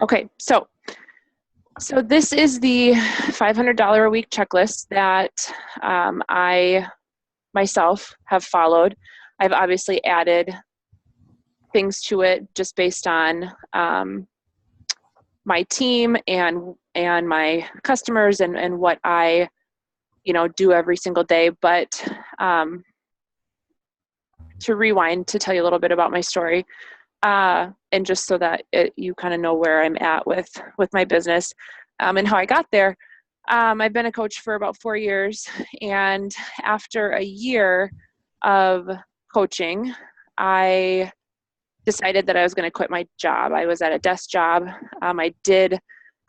Okay, so this is the $500 a week checklist that I myself have followed. I've obviously added things to it just based on my team and my customers and what I do every single day. But to rewind to tell you a little bit about my story, and just so that you kind of know where I'm at with my business and how I got there. I've been a coach for about 4 years, and after a year of coaching, I decided that I was going to quit my job. I was at a desk job. I did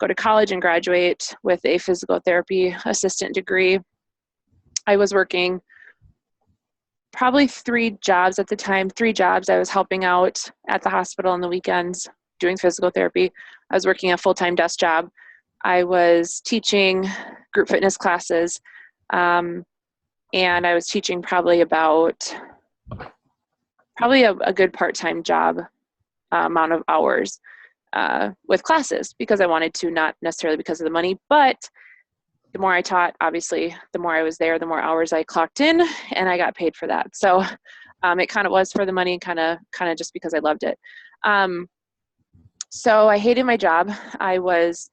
go to college and graduate with a physical therapy assistant degree. I was working probably 3 jobs at the time. 3 jobs. I was helping out at the hospital on the weekends doing physical therapy. I was working a full-time desk job. I was teaching group fitness classes, and I was teaching probably a good part-time job amount of hours with classes because I wanted to, not necessarily because of the money, but the more I taught, obviously, the more I was there, the more hours I clocked in, and I got paid for that. So it kind of was for the money, kind of just because I loved it. So I hated my job. I was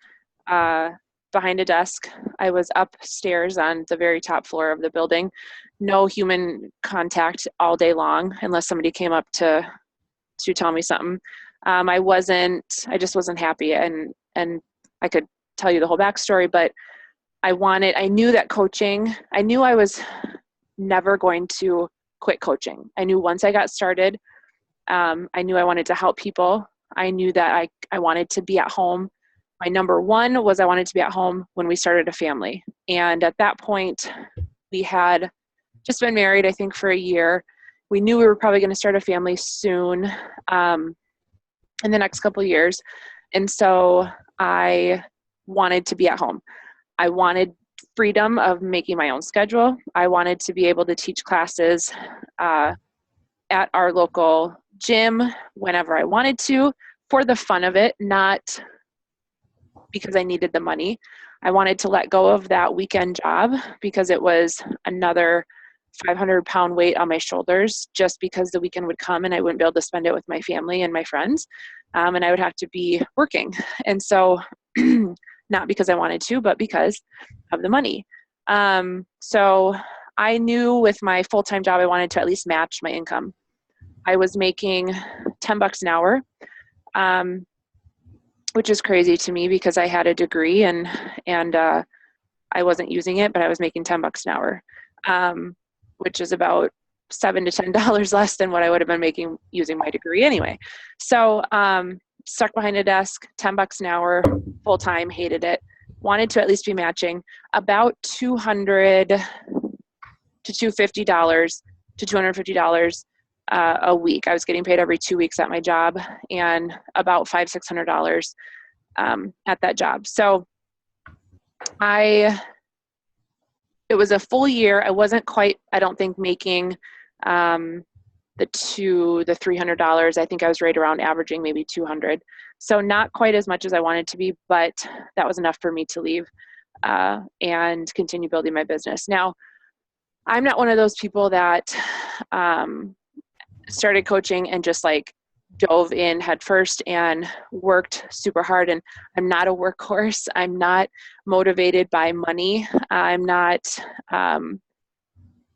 behind a desk. I was upstairs on the very top floor of the building. No human contact all day long unless somebody came up to tell me something. I just wasn't happy, and I could tell you the whole backstory, but I knew that coaching, I knew I was never going to quit coaching. I knew once I got started, I knew I wanted to help people. I knew that I wanted to be at home. My number one was I wanted to be at home when we started a family. And at that point, we had just been married, I think, for a year. We knew we were probably going to start a family soon in the next couple of years. And so I wanted to be at home. I wanted freedom of making my own schedule. I wanted to be able to teach classes at our local gym whenever I wanted to, for the fun of it, not because I needed the money. I wanted to let go of that weekend job because it was another 500-pound weight on my shoulders, just because the weekend would come and I wouldn't be able to spend it with my family and my friends, and I would have to be working. And so not because I wanted to, but because of the money. So I knew with my full-time job, I wanted to at least match my income. I was making $10 an hour, which is crazy to me because I had a degree and I wasn't using it, but I was making $10 an hour, which is about $7 to $10 less than what I would have been making using my degree anyway. So stuck behind a desk, $10 an hour, full time, hated it. Wanted to at least be matching about $200 to $250 to $250 a week. I was getting paid every 2 weeks at my job, and about $500-$600 at that job. So it was a full year. I wasn't quite, I don't think, making the $300. I think I was right around averaging maybe 200. So not quite as much as I wanted to be, but that was enough for me to leave and continue building my business. Now, I'm not one of those people that started coaching and just like dove in head first and worked super hard. And I'm not a workhorse. I'm not motivated by money. I'm not, I'm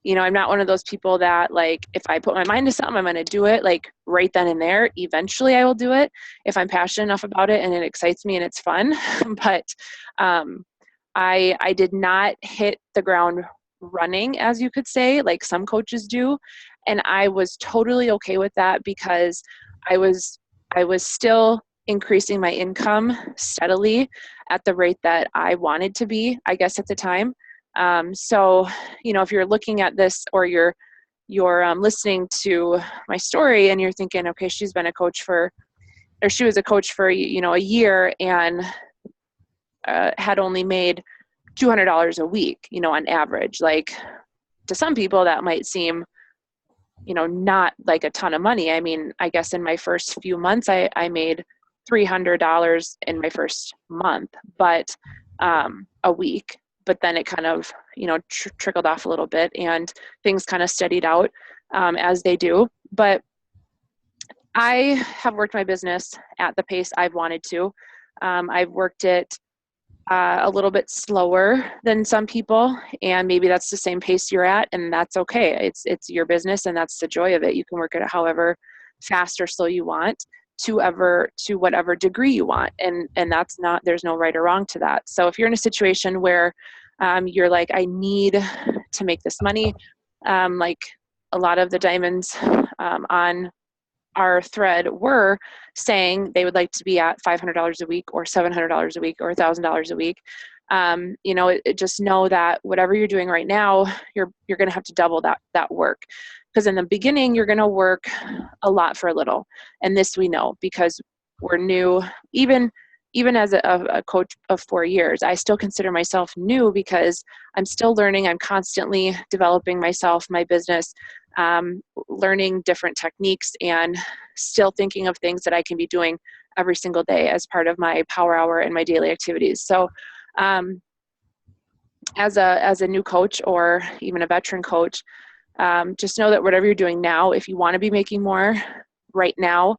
not one of those people that, like, if I put my mind to something, I'm going to do it like right then and there. Eventually I will do it if I'm passionate enough about it and it excites me and it's fun. But I did not hit the ground running, as you could say, like some coaches do. And I was totally okay with that because I was still increasing my income steadily at the rate that I wanted to be, I guess, at the time. So, if you're looking at this or you're listening to my story and you're thinking, okay, she was a coach for a year and had only made $200 a week, on average. Like, to some people that might seem, not like a ton of money. I mean, I guess in my first few months, I made $300 in my first month, but a week. But then it kind of, trickled off a little bit, and things kind of steadied out as they do. But I have worked my business at the pace I've wanted to. I've worked it a little bit slower than some people, and maybe that's the same pace you're at, and that's okay. It's your business, and that's the joy of it. You can work it however fast or slow you want, to whatever degree you want, and that's not, there's no right or wrong to that. So if you're in a situation where you're like, I need to make this money, like a lot of the diamonds on our thread were saying they would like to be at $500 a week or $700 a week or $1,000 a week. Just know that whatever you're doing right now, you're going to have to double that work, because in the beginning you're going to work a lot for a little. And this we know because we're new. Even as a coach of 4 years, I still consider myself new because I'm still learning. I'm constantly developing myself, my business, learning different techniques, and still thinking of things that I can be doing every single day as part of my power hour and my daily activities. So as a new coach or even a veteran coach, just know that whatever you're doing now, if you want to be making more right now,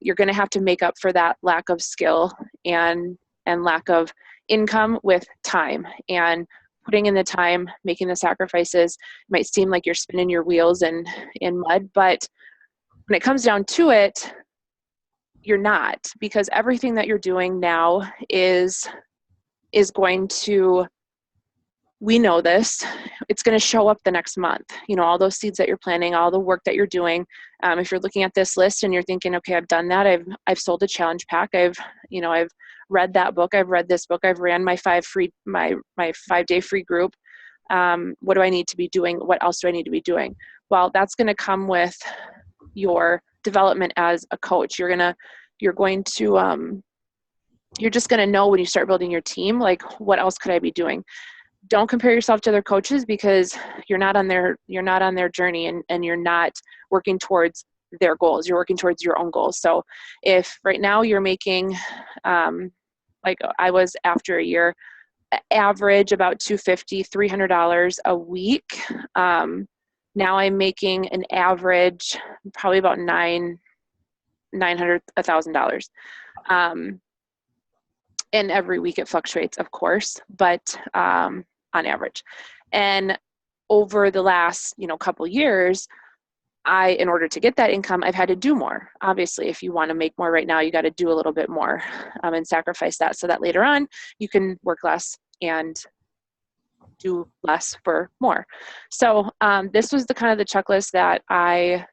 you're going to have to make up for that lack of skill and lack of income with time, and putting in the time, making the sacrifices. It might seem like you're spinning your wheels in mud, but when it comes down to it, you're not, because everything that you're doing now is going to, we know this, it's going to show up the next month. All those seeds that you're planting, all the work that you're doing. If you're looking at this list and you're thinking, okay, I've done that. I've sold a challenge pack. I've read that book. I've read this book. I've ran my 5-day free group. What do I need to be doing? What else do I need to be doing? Well, that's going to come with your development as a coach. You're just going to know when you start building your team, like, what else could I be doing? Don't compare yourself to other coaches, because you're not on their journey, and you're not working towards their goals. You're working towards your own goals. So if right now you're making, like I was after a year, average about $250, $300 a week. Now I'm making an average probably about $900, $1,000. And every week it fluctuates, of course, but on average. And over the last, couple years, in order to get that income, I've had to do more. Obviously, if you want to make more right now, you got to do a little bit more and sacrifice that, so that later on you can work less and do less for more. So this was the kind of the checklist that I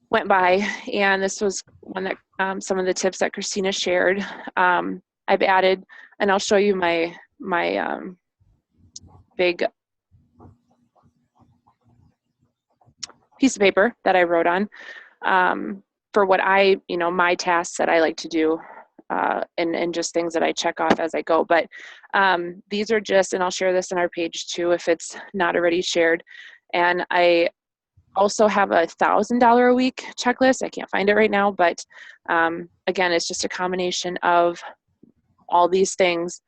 went by, and this was one that some of the tips that Christina shared. I've added, and I'll show you my big piece of paper that I wrote on for what my tasks that I like to do, and just things that I check off as I go. But these are just, and I'll share this in our page too if it's not already shared. And I also have a $1,000 a week checklist. I can't find it right now, but again, it's just a combination of all these things,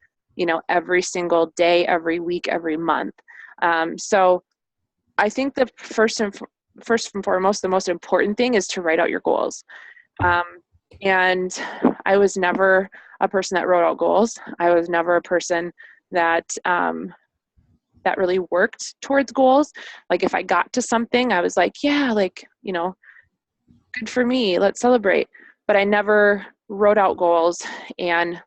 every single day, every week, every month. So I think the first and foremost, the most important thing is to write out your goals. And I was never a person that wrote out goals. I was never a person that that really worked towards goals. Like if I got to something, I was like, yeah, good for me, let's celebrate. But I never wrote out goals and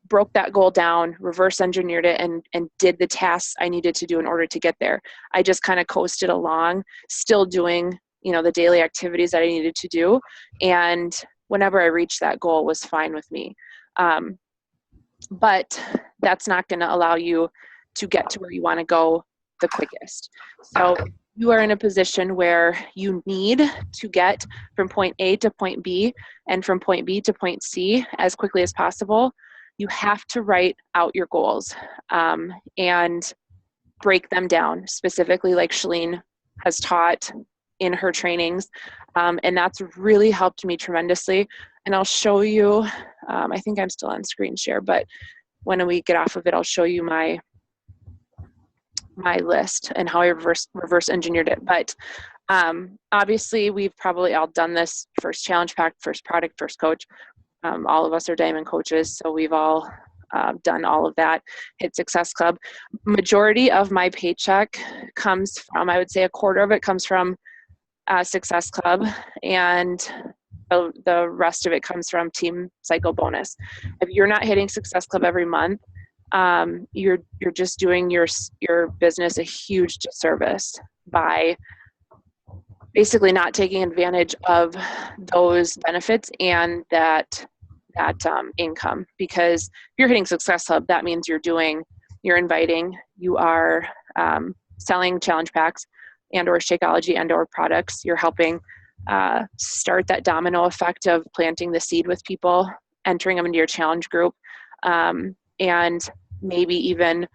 broke that goal down, reverse engineered it, and did the tasks I needed to do in order to get there. I just kind of coasted along, still doing, the daily activities that I needed to do. And whenever I reached that goal was fine with me. But that's not going to allow you to get to where you want to go the quickest. So you are in a position where you need to get from point A to point B and from point B to point C as quickly as possible. You have to write out your goals and break them down, specifically like Shalene has taught in her trainings. And that's really helped me tremendously. and I'll show you, I think I'm still on screen share, but when we get off of it, I'll show you my list and how I reverse engineered it. But obviously, we've probably all done this: first challenge pack, first product, first coach. All of us are diamond coaches, so we've all done all of that. Hit Success Club. Majority of my paycheck comes from, I would say, a quarter of it comes from Success Club, and the rest of it comes from Team Cycle Bonus. If you're not hitting Success Club every month, you're just doing your business a huge disservice by basically not taking advantage of those benefits and that income. Because if you're hitting Success Club, that means you're inviting, you are selling challenge packs and or Shakeology and or products. You're helping start that domino effect of planting the seed with people, entering them into your challenge group, and maybe even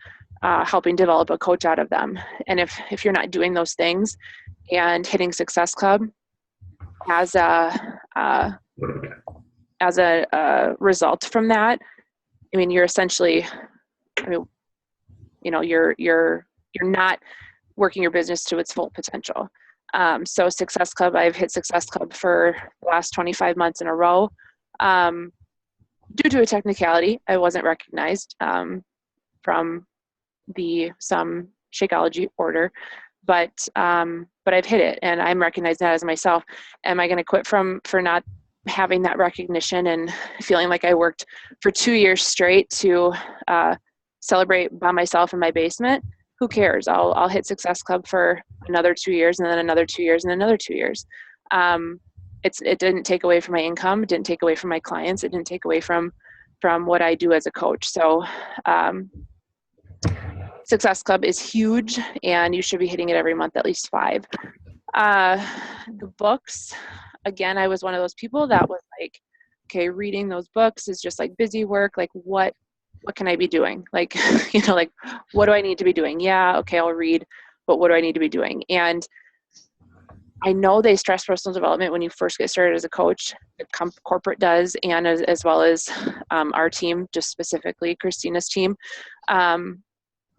helping develop a coach out of them. And if you're not doing those things and hitting Success Club as a result from that, I mean, you're essentially, you're not working your business to its full potential. So Success Club, I've hit Success Club for the last 25 months in a row. Due to a technicality, I wasn't recognized from some Shakeology order, but I've hit it, and I'm recognizing that as myself. Am I going to quit for not having that recognition and feeling like I worked for 2 years straight to celebrate by myself in my basement? Who cares? I'll hit Success Club for another 2 years, and then another 2 years, and another 2 years. It didn't take away from my income. It didn't take away from my clients. It didn't take away from what I do as a coach. So Success Club is huge, and you should be hitting it every month, at least 5. The books, again, I was one of those people that was like, okay, reading those books is just like busy work. Like, what can I be doing? Like, like, what do I need to be doing? Yeah, okay, I'll read, but what do I need to be doing? And I know they stress personal development when you first get started as a coach. The corporate does, and as well as our team, just specifically Christina's team.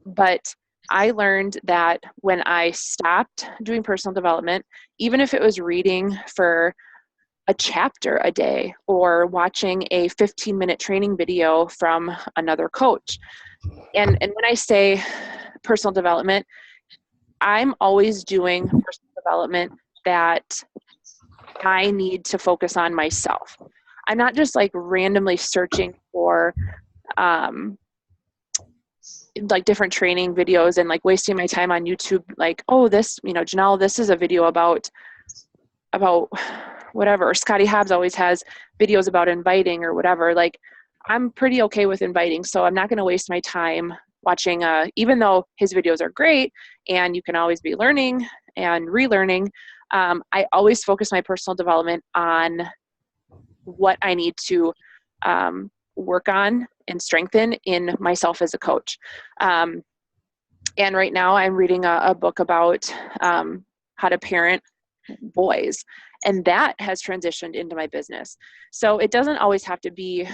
But I learned that when I stopped doing personal development, even if it was reading for a chapter a day or watching a 15-minute training video from another coach. And when I say personal development, I'm always doing personal development that I need to focus on myself. I'm not just like randomly searching for like different training videos and like wasting my time on YouTube. Like, oh, this, Janelle, this is a video about whatever. Or Scotty Hobbs always has videos about inviting or whatever. Like, I'm pretty okay with inviting, so I'm not going to waste my time watching, even though his videos are great and you can always be learning and relearning. I always focus my personal development on what I need to work on and strengthen in myself as a coach. And right now I'm reading a book about how to parent boys, and that has transitioned into my business. So it doesn't always have to be,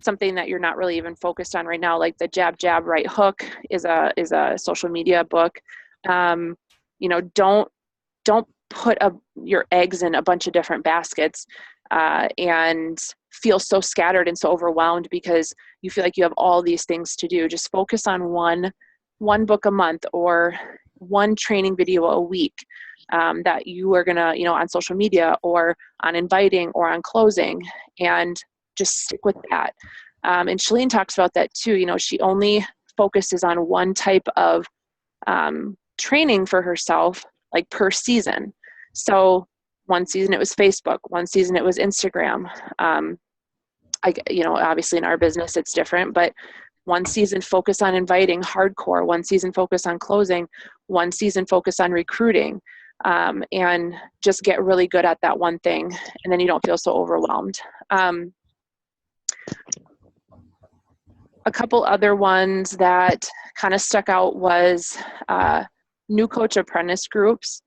something that you're not really even focused on right now. Like the Jab, Jab, Right Hook is a social media book. Don't put your eggs in a bunch of different baskets and feel so scattered and so overwhelmed because you feel like you have all these things to do. Just focus on one book a month or one training video a week that you are gonna, on social media or on inviting or on closing, and just stick with that. And Shalene talks about that too. She only focuses on one type of training for herself, like per season. So one season it was Facebook, one season it was Instagram. Obviously in our business it's different, but one season focus on inviting hardcore, one season focus on closing, one season focus on recruiting, and just get really good at that one thing. And then you don't feel so overwhelmed. A couple other ones that kind of stuck out was new coach apprentice groups.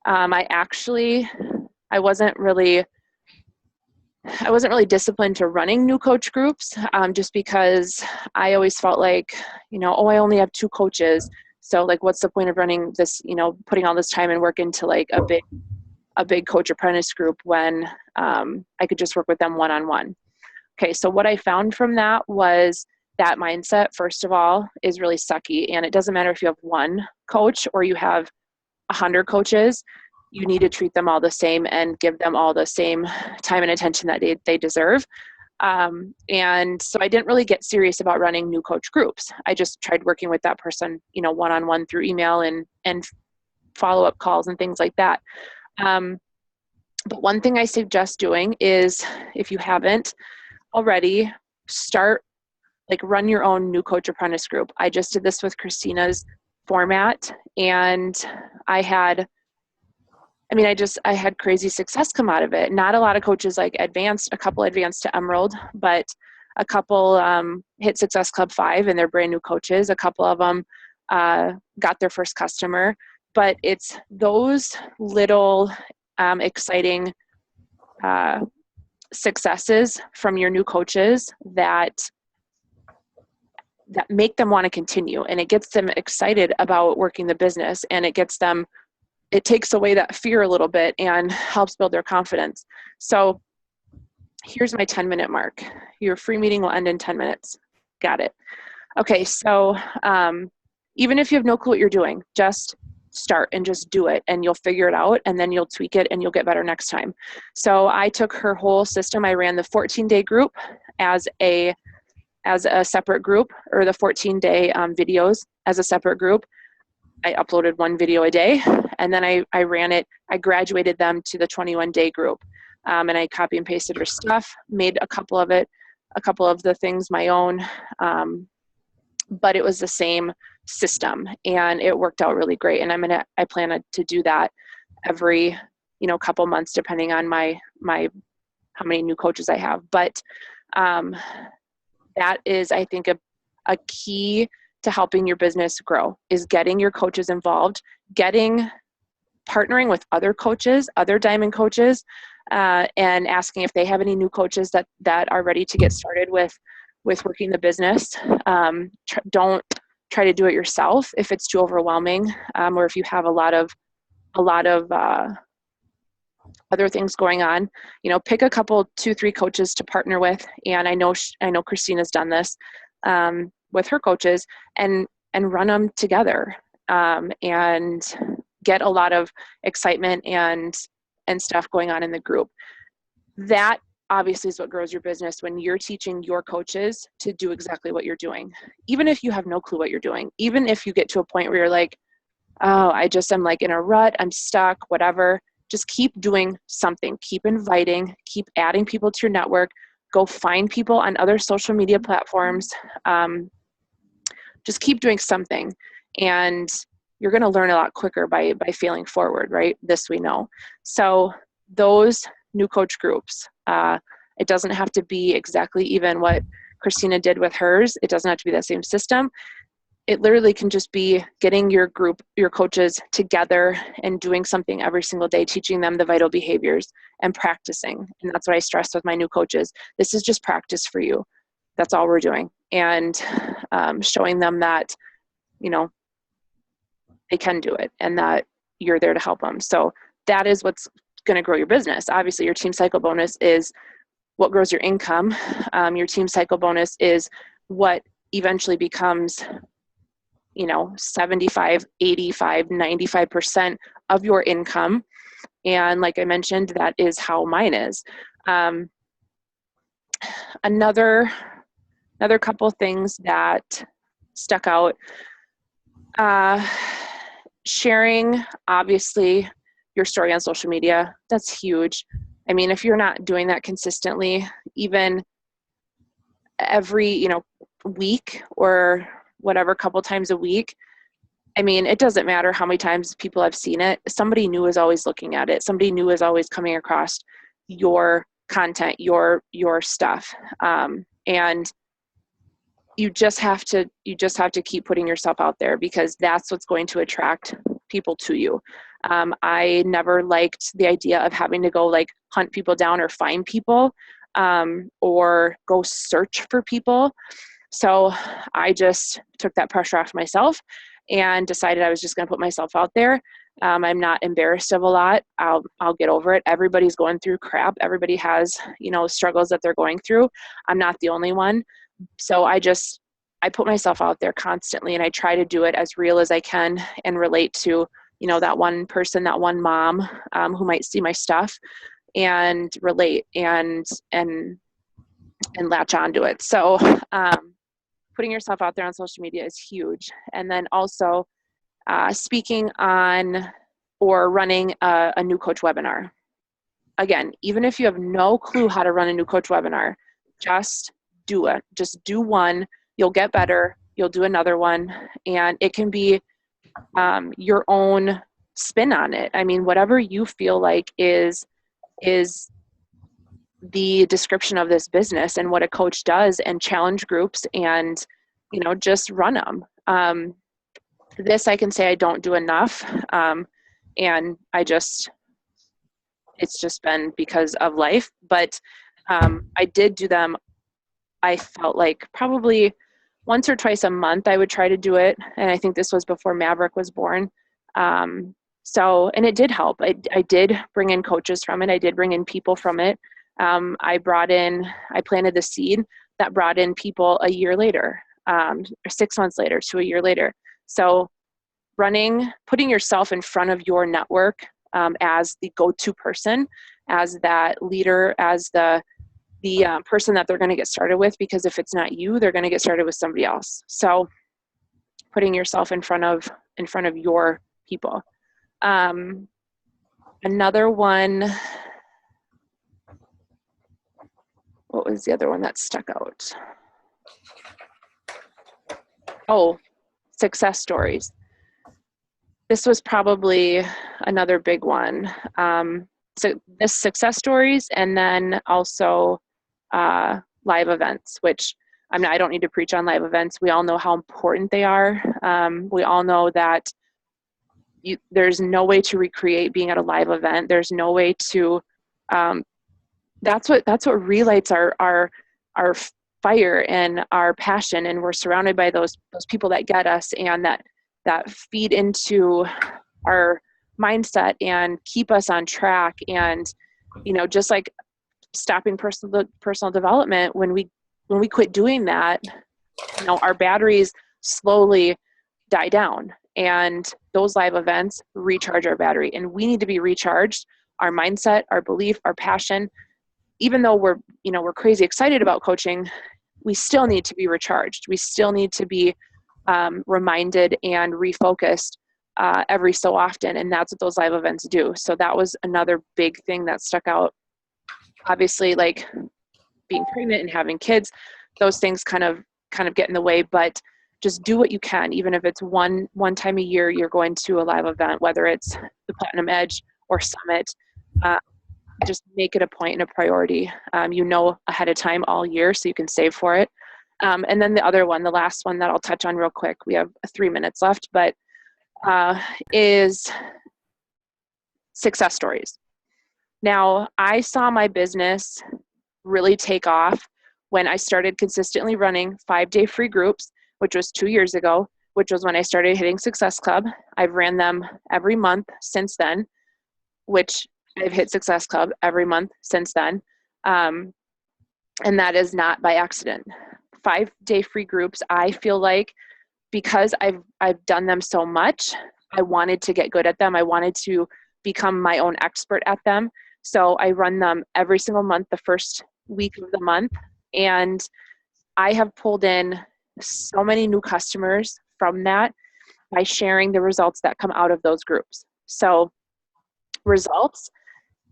I wasn't really I wasn't really disciplined to running new coach groups, just because I always felt like, oh, I only have 2 coaches. So like, what's the point of running this, putting all this time and work into like a big coach apprentice group when I could just work with them one-on-one. Okay, so what I found from that was that mindset, first of all, is really sucky. And it doesn't matter if you have 1 coach or you have 100 coaches, you need to treat them all the same and give them all the same time and attention that they deserve. And so I didn't really get serious about running new coach groups. I just tried working with that person, one-on-one through email and follow-up calls and things like that. But one thing I suggest doing is, if you haven't already, run your own new coach apprentice group. I just did this with Christina's format, and I had crazy success come out of it. Not a lot of coaches a couple advanced to Emerald, but a couple hit Success Club 5 and they're brand new coaches. A couple of them got their first customer. But it's those little exciting successes from your new coaches that make them want to continue, and it gets them excited about working the business, and it takes away that fear a little bit and helps build their confidence. So here's my 10-minute mark. Your free meeting will end in 10 minutes. Got it. Okay, so even if you have no clue what you're doing, just start and just do it, and you'll figure it out, and then you'll tweak it and you'll get better next time. So I took her whole system. I ran the 14-day group as a separate group, or the 14-day videos as a separate group. I uploaded 1 video a day, and then I ran it. I graduated them to the 21-day group, and I copy and pasted her stuff, made a couple of the things my own, but it was the same system, and it worked out really great. And I plan to do that every couple months, depending on my how many new coaches I have. But that is, I think, a key to helping your business grow, is getting your coaches involved, partnering with other coaches, other diamond coaches, and asking if they have any new coaches that are ready to get started with working the business. Don't try to do it yourself if it's too overwhelming, or if you have a lot of other things going on. Pick a couple, 2-3 coaches to partner with. And I know Christina's done this with her coaches, and run them together, and get a lot of excitement and stuff going on in the group. That obviously is what grows your business, when you're teaching your coaches to do exactly what you're doing. Even if you have no clue what you're doing, even if you get to a point where you're like, oh, I just am in a rut, I'm stuck, whatever, just keep doing something. Keep inviting, keep adding people to your network. Go find people on other social media platforms. Just keep doing something, and you're going to learn a lot quicker by failing forward, right? This we know. So those new coach groups, it doesn't have to be exactly even what Christina did with hers. It doesn't have to be that same system. It literally can just be getting your coaches together and doing something every single day, teaching them the vital behaviors and practicing. And that's what I stress with my new coaches. This is just practice for you. That's all we're doing. And showing them that, they can do it, and that you're there to help them. So that is what's going to grow your business. Obviously, your team cycle bonus is what grows your income. Your team cycle bonus is what eventually becomes 75, 85, 95% of your income. And like I mentioned, that is how mine is. Another couple things that stuck out, sharing, obviously, your story on social media. That's huge. I mean, if you're not doing that consistently, even every, week or whatever, couple times a week, I mean, it doesn't matter how many times people have seen it. Somebody new is always looking at it. Somebody new is always coming across your content, your stuff. And you just have to keep putting yourself out there, because that's what's going to attract people to you. I never liked the idea of having to go like hunt people down or find people, or go search for people. So I just took that pressure off myself and decided I was just going to put myself out there. I'm not embarrassed of a lot. I'll get over it. Everybody's going through crap. Everybody has, struggles that they're going through. I'm not the only one. So I put myself out there constantly, and I try to do it as real as I can and relate to, that one person, that one mom, who might see my stuff and relate and latch onto it. So, putting yourself out there on social media is huge. And then also speaking on or running a new coach webinar. Again, even if you have no clue how to run a new coach webinar, just do it. Just do one. You'll get better. You'll do another one. And it can be your own spin on it. I mean, whatever you feel like is the description of this business and what a coach does, and challenge groups and, just run them. This I can say I don't do enough. And it's just been because of life, but I did do them. I felt like probably once or twice a month I would try to do it. And I think this was before Maverick was born. And it did help. I did bring in coaches from it. I did bring in people from it. I planted the seed that brought in people a year later, or 6 months later to a year later. So putting yourself in front of your network as the go-to person, as that leader, as the person that they're going to get started with, because if it's not you, they're going to get started with somebody else. So putting yourself in front of your people. Another one, what was the other one that stuck out? Oh, success stories. This was probably another big one. So this success stories, and then also live events, which I don't need to preach on live events. We all know how important they are. We all know that there's no way to recreate being at a live event. There's no way to. That's what relights our fire and our passion, and we're surrounded by those people that get us and that feed into our mindset and keep us on track. And just like stopping personal development, when we quit doing that, our batteries slowly die down, and those live events recharge our battery, and we need to be recharged. Our mindset, our belief, our passion, even though we're crazy excited about coaching, we still need to be recharged. We still need to be reminded and refocused every so often, and that's what those live events do. So that was another big thing that stuck out. Obviously, like being pregnant and having kids, those things kind of get in the way, but just do what you can. Even if it's one time a year you're going to a live event, whether it's the Platinum Edge or Summit, just make it a point and a priority. Ahead of time all year so you can save for it. And then the other one, the last one that I'll touch on real quick, we have 3 minutes left, but is success stories. Now, I saw my business really take off when I started consistently running 5-day free groups, which was 2 years ago, which was when I started hitting Success Club. I've ran them every month since then, which I've hit Success Club every month since then. And that is not by accident. 5-day free groups, I feel like, because I've done them so much, I wanted to get good at them. I wanted to become my own expert at them. So I run them every single month, the first week of the month. And I have pulled in so many new customers from that by sharing the results that come out of those groups. So results,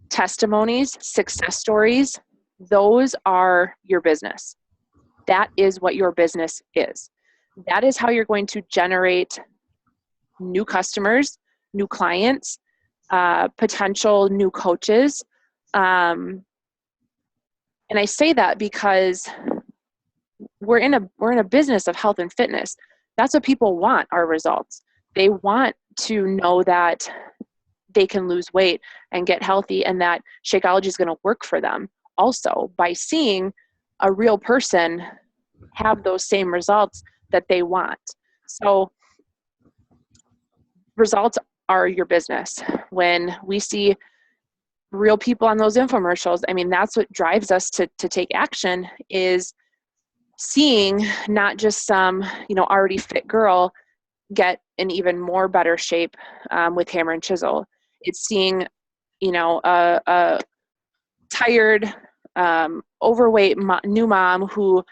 testimonies, success stories, those are your business. That is what your business is. That is how you're going to generate new customers, new clients, potential new coaches. And I say that because we're in a business of health and fitness. That's what people want, are results. They want to know that they can lose weight and get healthy, and that Shakeology is going to work for them also by seeing a real person have those same results that they want. So results are your business. When we see real people on those infomercials, I mean, that's what drives us to take action, is seeing not just some, already fit girl get in even more better shape with hammer and chisel. It's seeing, a tired, overweight new mom who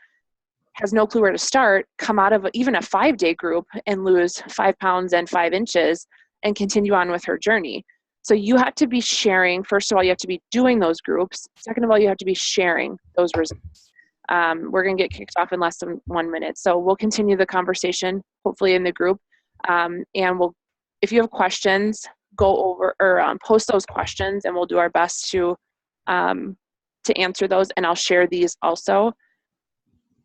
has no clue where to start, come out of even a 5-day group and lose 5 pounds and 5 inches and continue on with her journey. So you have to be sharing. First of all, you have to be doing those groups. Second of all, you have to be sharing those results. We're going to get kicked off in less than 1 minute. So we'll continue the conversation, hopefully in the group. And if you have questions, go over or post those questions, and we'll do our best to answer those. And I'll share these also.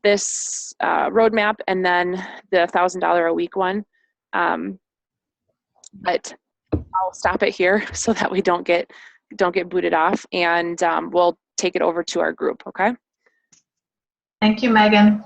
This roadmap, and then the $1,000 a week one. But I'll stop it here so that we don't get booted off, and we'll take it over to our group. Okay. Thank you, Megan.